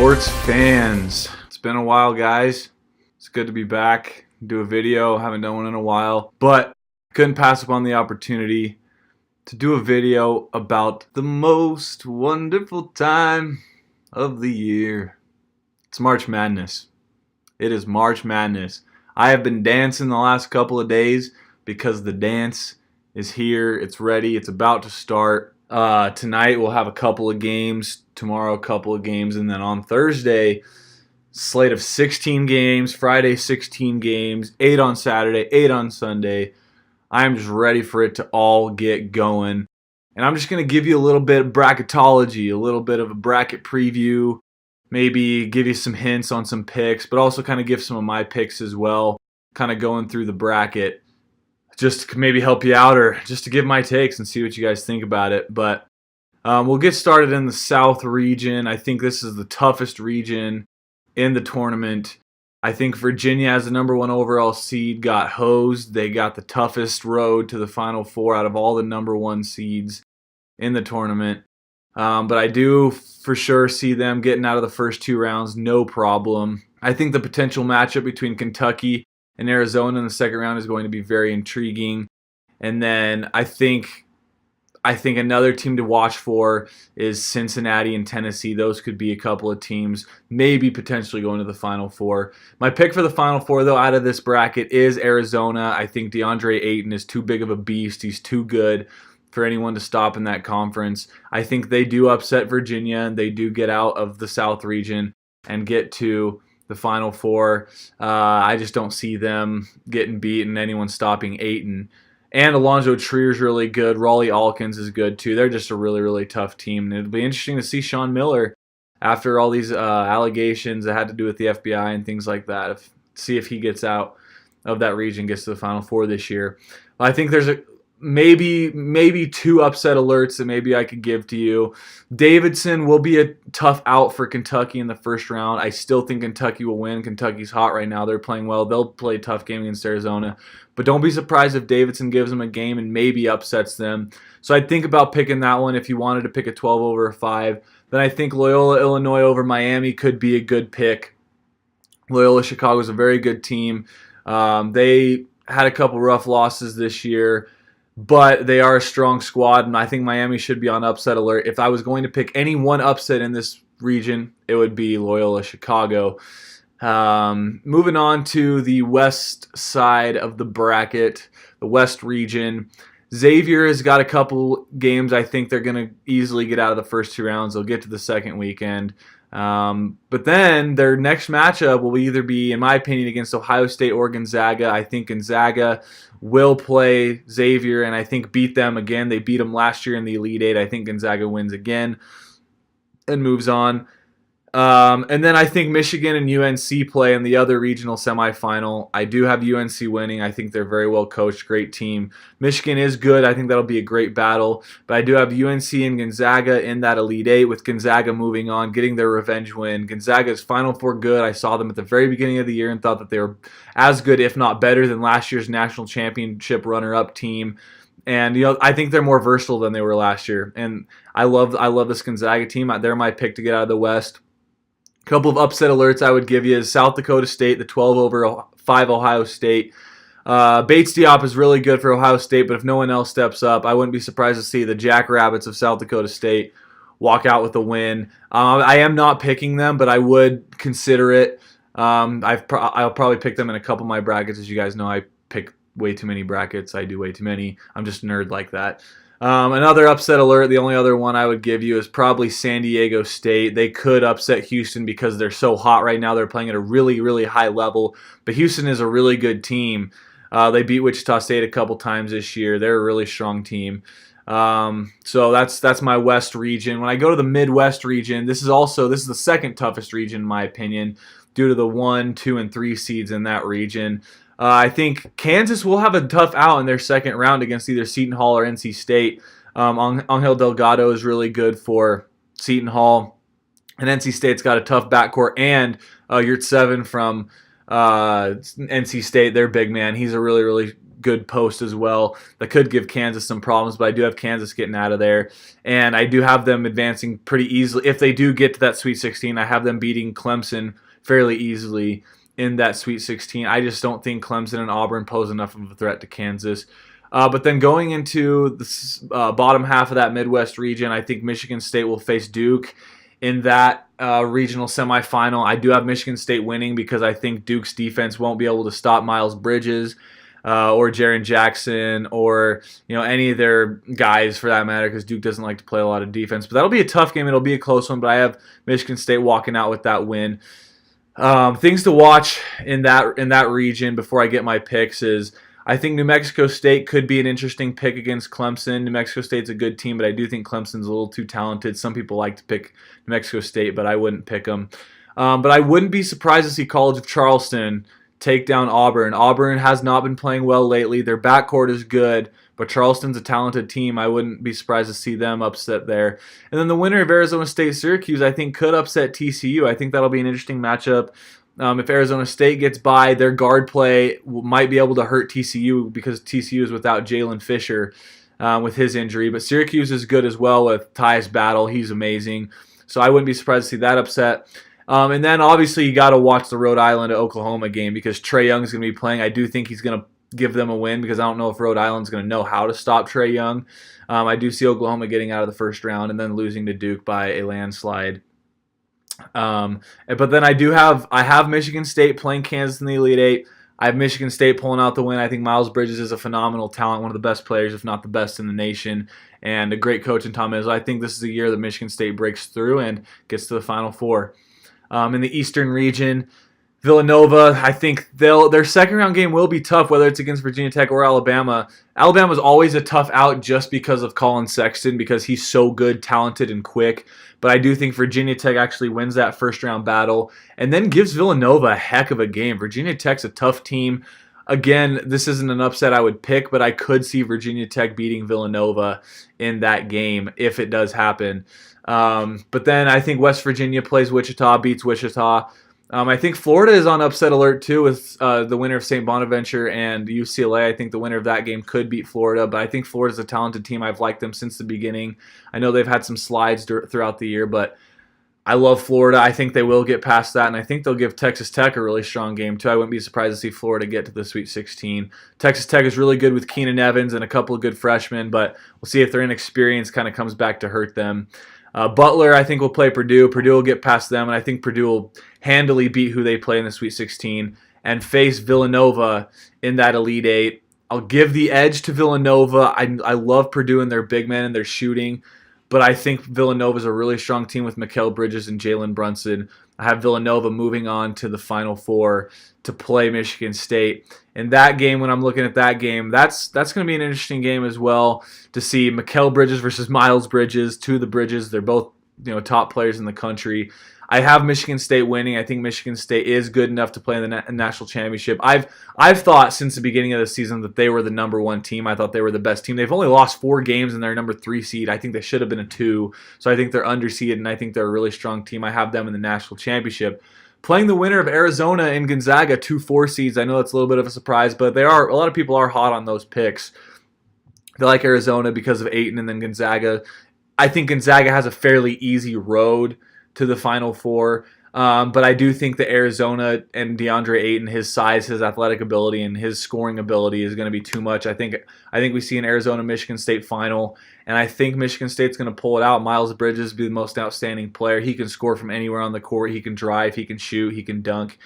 Sports fans, it's been a while, guys. It's good to be back, do a video. Haven't done one in a while, but couldn't pass up on the opportunity to do a video about the most wonderful time of the year. It's March Madness. It is March Madness. I have been dancing the last couple of days because the dance is here. It's ready. It's about to start. Tonight we'll have a couple of games. Tomorrow a couple of games. And then on Thursday, slate of 16 games. Friday 16 games. 8 on Saturday. 8 on Sunday. I'm just ready for it to all get going. And I'm just going to give you a little bit of bracketology. A little bit of a bracket preview. Maybe give you some hints on some picks. But also kind of give some of my picks as well. Kind of going through the bracket. Just to maybe help you out or just to give my takes and see what you guys think about it. But we'll get started in the South region. I think this is the toughest region in the tournament. I think Virginia, as the number 1 overall seed, got hosed. They got the toughest road to the Final Four out of all the number 1 seeds in the tournament. But I do for sure see them getting out of the first 2 rounds, no problem. I think the potential matchup between Kentucky and Arizona in the second round is going to be very intriguing. And then I think another team to watch for is Cincinnati and Tennessee. Those could be a couple of teams, maybe potentially going to the Final Four. My pick for the Final Four, though, out of this bracket is Arizona. I think DeAndre Ayton is too big of a beast. He's too good for anyone to stop in that conference. I think they do upset Virginia, and they do get out of the South region and get to the Final Four. I just don't see them getting beat and anyone stopping Ayton. And Alonzo Trier's really good. Raleigh Alkins is good too. They're just a really, really tough team. And it'll be interesting to see Sean Miller after all these allegations that had to do with the FBI and things like that. See if he gets out of that region, gets to the Final Four this year. I think there's maybe 2 upset alerts that maybe I could give to you. Davidson will be a tough out for Kentucky in the first round. I still think Kentucky will win. Kentucky's hot right now. They're playing well. They'll play a tough game against Arizona. But don't be surprised if Davidson gives them a game and maybe upsets them. So I'd think about picking that one if you wanted to pick a 12 over a 5. Then I think Loyola, Illinois over Miami could be a good pick. Loyola Chicago is a very good team. They had a couple rough losses this year, but they are a strong squad, and I think Miami should be on upset alert. If I was going to pick any one upset in this region, it would be Loyola Chicago. Moving on to the west side of the bracket, the west region. Xavier has got a couple games. I think they're going to easily get out of the first 2 rounds. They'll get to the second weekend. But then their next matchup will either be, in my opinion, against Ohio State or Gonzaga. I think Gonzaga will play Xavier and I think beat them again. They beat them last year in the Elite Eight. I think Gonzaga wins again and moves on. And then I think Michigan and UNC play in the other regional semifinal. I do have UNC winning. I think they're very well coached, great team. Michigan is good. I think that'll be a great battle. But I do have UNC and Gonzaga in that Elite Eight, with Gonzaga moving on, getting their revenge win. Gonzaga's Final Four good. I saw them at the very beginning of the year and thought that they were as good, if not better, than last year's national championship runner-up team. And I think they're more versatile than they were last year. And I love this Gonzaga team. They're my pick to get out of the West. Couple of upset alerts I would give you is South Dakota State, the 12 over 5 Ohio State. Bates Diop is really good for Ohio State, but if no one else steps up, I wouldn't be surprised to see the Jackrabbits of South Dakota State walk out with a win. I am not picking them, but I would consider it. I'll probably pick them in a couple of my brackets. As you guys know, I pick way too many brackets. I do way too many. I'm just a nerd like that. Another upset alert, the only other one I would give you is probably San Diego State. They could upset Houston because they're so hot right now. They're playing at a really, really high level. But Houston is a really good team. They beat Wichita State a couple times this year. They're a really strong team. So that's my West region. When I go to the Midwest region, this is the second toughest region in my opinion, due to the 1, 2, and 3 seeds in that region. I think Kansas will have a tough out in their second round against either Seton Hall or NC State. Angel Delgado is really good for Seton Hall, and NC State's got a tough backcourt, and Yurt 7 from NC State, their big man, he's a really, really good post as well. That could give Kansas some problems, but I do have Kansas getting out of there. And I do have them advancing pretty easily. If they do get to that Sweet 16, I have them beating Clemson fairly easily in that Sweet 16. I just don't think Clemson and Auburn pose enough of a threat to Kansas. But then going into the bottom half of that Midwest region, I think Michigan State will face Duke in that regional semifinal. I do have Michigan State winning because I think Duke's defense won't be able to stop Miles Bridges or Jaren Jackson or any of their guys for that matter, because Duke doesn't like to play a lot of defense. But that'll be a tough game. It'll be a close one, but I have Michigan State walking out with that win. Things to watch in that region before I get my picks is I think New Mexico State could be an interesting pick against Clemson. New Mexico State's a good team, but I do think Clemson's a little too talented. Some people like to pick New Mexico State, but I wouldn't pick them. But I wouldn't be surprised to see College of Charleston take down Auburn. Auburn has not been playing well lately. Their backcourt is good, but Charleston's a talented team. I wouldn't be surprised to see them upset there. And then the winner of Arizona State-Syracuse, I think, could upset TCU. I think that'll be an interesting matchup. If Arizona State gets by, their guard play might be able to hurt TCU because TCU is without Jalen Fisher with his injury. But Syracuse is good as well with Tyus Battle. He's amazing. So I wouldn't be surprised to see that upset. And then obviously you got to watch the Rhode Island-Oklahoma game because Trae Young is going to be playing. I do think he's going to give them a win because I don't know if Rhode Island's going to know how to stop Trae Young. I do see Oklahoma getting out of the first round and then losing to Duke by a landslide. But then I have Michigan State playing Kansas in the Elite Eight. I have Michigan State pulling out the win. I think Miles Bridges is a phenomenal talent, one of the best players, if not the best in the nation, and a great coach in Tom Izzo. I think this is a year that Michigan State breaks through and gets to the Final Four. In the Eastern region, Villanova, I think their second round game will be tough, whether it's against Virginia Tech or Alabama. Alabama's always a tough out just because of Colin Sexton, because he's so good, talented, and quick. But I do think Virginia Tech actually wins that first round battle and then gives Villanova a heck of a game. Virginia Tech's a tough team. Again, this isn't an upset I would pick, but I could see Virginia Tech beating Villanova in that game if it does happen. But then I think West Virginia plays Wichita, beats Wichita. I think Florida is on upset alert too with the winner of St. Bonaventure and UCLA. I think the winner of that game could beat Florida, but I think Florida's a talented team. I've liked them since the beginning. I know they've had some slides throughout the year, but I love Florida. I think they will get past that, and I think they'll give Texas Tech a really strong game too. I wouldn't be surprised to see Florida get to the Sweet 16. Texas Tech is really good with Keenan Evans and a couple of good freshmen, but we'll see if their inexperience kind of comes back to hurt them. Butler, I think, will play Purdue. Purdue will get past them, and I think Purdue will handily beat who they play in the Sweet 16 and face Villanova in that Elite Eight. I'll give the edge to Villanova. I love Purdue and their big men and their shooting, but I think Villanova is a really strong team with Mikal Bridges and Jalen Brunson. I have Villanova moving on to the Final Four to play Michigan State. In that game, when I'm looking at that game, that's going to be an interesting game as well to see Mikal Bridges versus Miles Bridges, two of the Bridges. They're both top players in the country. I have Michigan State winning. I think Michigan State is good enough to play in the national championship. I've thought since the beginning of the season that they were the number one team. I thought they were the best team. They've only lost 4 games and they're number 3 seed. I think they should have been a 2. So I think they're underseeded, and I think they're a really strong team. I have them in the national championship. Playing the winner of Arizona and Gonzaga, 2 4 seeds. I know that's a little bit of a surprise, but a lot of people are hot on those picks. They like Arizona because of Ayton and then Gonzaga. I think Gonzaga has a fairly easy road to the Final Four. But I do think that Arizona and DeAndre Ayton, his size, his athletic ability, and his scoring ability is going to be too much. I think we see an Arizona-Michigan State final, and I think Michigan State's going to pull it out. Miles Bridges will be the most outstanding player. He can score from anywhere on the court. He can drive. He can shoot. He can dunk.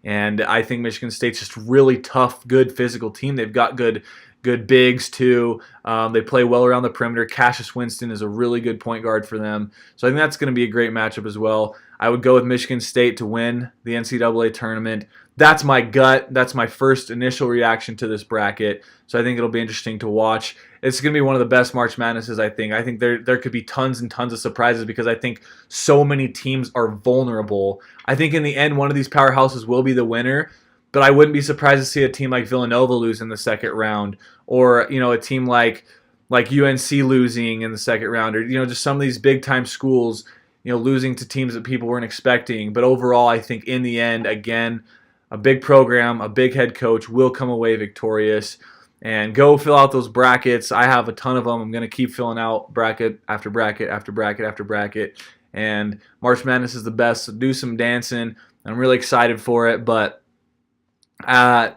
And I think Michigan State's just really tough, good physical team. They've got good bigs too. They play well around the perimeter. Cassius Winston is a really good point guard for them. So I think that's going to be a great matchup as well. I would go with Michigan State to win the NCAA tournament. That's my gut. That's my first initial reaction to this bracket. So I think it'll be interesting to watch. It's going to be one of the best March Madnesses, I think. I think there could be tons and tons of surprises because I think so many teams are vulnerable. I think in the end, one of these powerhouses will be the winner. But I wouldn't be surprised to see a team like Villanova lose in the second round, or a team like UNC losing in the second round, or just some of these big time schools losing to teams that people weren't expecting. But overall, I think in the end, again, a big program, a big head coach will come away victorious. And go fill out those brackets. I have a ton of them. I'm going to keep filling out bracket after bracket after bracket after bracket. And March Madness is the best. So do some dancing. I'm really excited for it. But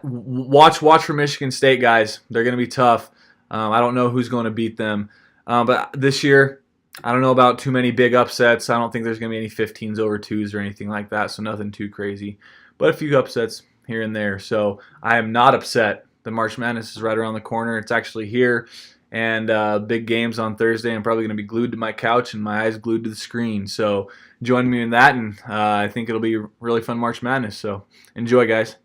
watch for Michigan State, guys. They're going to be tough. I don't know who's going to beat them. But this year, I don't know about too many big upsets. I don't think there's going to be any 15s over 2s or anything like that. So nothing too crazy. But a few upsets here and there. So I am not upset. The March Madness is right around the corner. It's actually here. And big games on Thursday. I'm probably going to be glued to my couch and my eyes glued to the screen. So join me in that, and I think it'll be a really fun March Madness. So enjoy, guys.